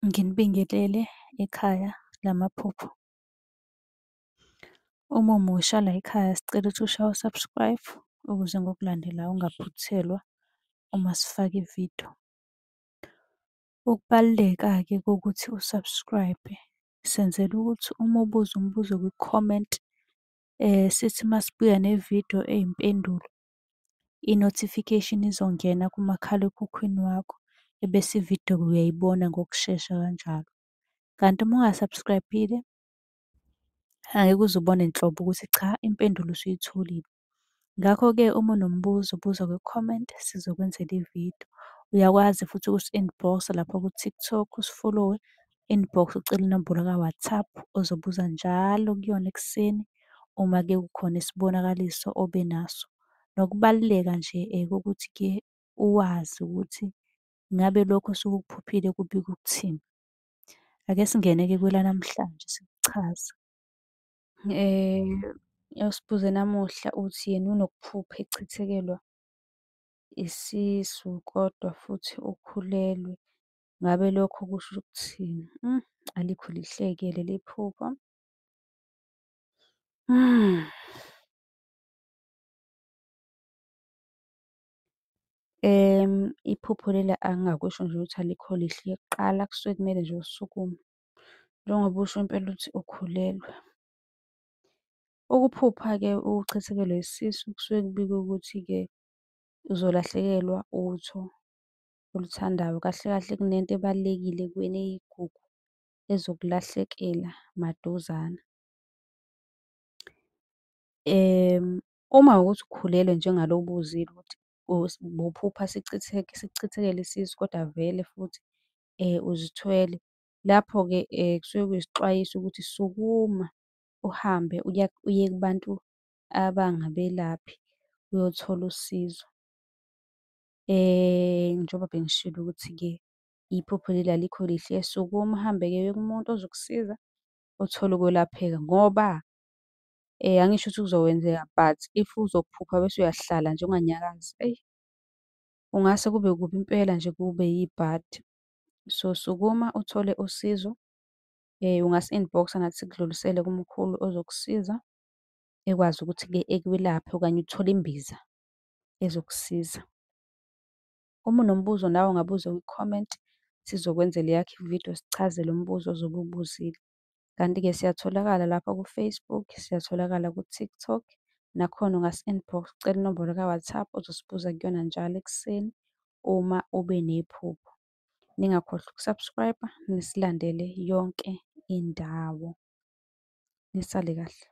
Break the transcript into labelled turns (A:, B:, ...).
A: Nginibingelele ekhaya lamaphupho. Uma umusha la ekhaya sicela ukuthi ushaye u-subscribe ukuze ngokulandelayo ungaphuthelwa uma sifaka ividiyo. Ukubaluleka-ke kokuthi u-subscribe senzela ukuthi uma ubuza umbuzo kwi-comment sithi masibuya nevidiyo eyimpendulo, i-notification izongena kumakhalekhukhwini wakho ebese ividiyo uyayibona ngokushesha kanjalo. Kanti uma unga-subscribe-ile angeke uze ubone nhlobo ukuthi cha, impendulo usuyitholile. Ngakho-ke uma unombuzo buza kwi-comment sizokwenzela ividiyo. Uyakwazi futhi ukusi-inbox-a lapha ku-TikTok, usi-follow-we, inbox ucele inombolo ka-WhatsApp ozobuza njalo kuyona ekuseni uma-ke kukhona isibonakaliso obenaso. Nokubaluleka nje kokuthi-ke uwazi ukuthi ngabe lokho osuke ukuphuphile kubika ukuthini. Ake singene-ke kwelanamhlanje sikuchaze. Usibuze namuhla uthi yena unokuphupha echithikelwa isisu kodwa futhi ukhulelwe. Ngabe lokho kusho ukuthini? Alikho lihle-ke leli phupho. Iphupho leli angingakusho nje ukuthi alikho lihle. Kuqala kusuke kumele nje usukume njengoba usho impela ukuthi ukhulelwe. Ukuphupha-ke uchithekelwe isisu kusuke kubikwa ukuthi-ke uzolahlekelwa utho oluthandayo. Kahle kahle kunento ebalulekile kuwena eyigugu ezokulahlekela maduzane. Uma wukuthi ukhulelwe njengalo ubuzile ukuthi bophupha sikuchithekele isisu kodwa vele futhi uzithwele. Lapho-ke kusuke kuyisixwayiso ukuthi sukuma uhambe uye kubantu abangabelaphi uyothola usizo. Njengoba bengishilo ukuthi-ke iphupho leli alikho lihle, sukuma uhambe-ke uye kumuntu ozokusiza uthole ukwelapheka ngoba angisho ukuthi kuzokwenzeka but if uzophupha bese uyahlala nje unganyakazi, eyi kungase kube kubi impela nje kube yibhadi. So sukuma uthole usizo, ungasi-inbox-a nathi sikudlulisele kumkhulu ozokusiza ekwazi ukuthi-ke ekwelaphe okanye uthole imbiza ezokusiza. Uma unombuzo nawe ungabuza kwi-comment sizokwenzela eyakho ividiyo sichazele umbuzo ozobe uwubuzile. Kanti-ke siyatholakala lapha ku-Facebook, siyatholakala ku-TikTok, nakhona ungasi-inbox ucele inombolo ka-WhatsApp ozosibuza kuyona njalo ekuseni uma ube nephupho. Ningakhohlwa uku-subscribe-a nisilandele yonke indawo. Nisale kahle.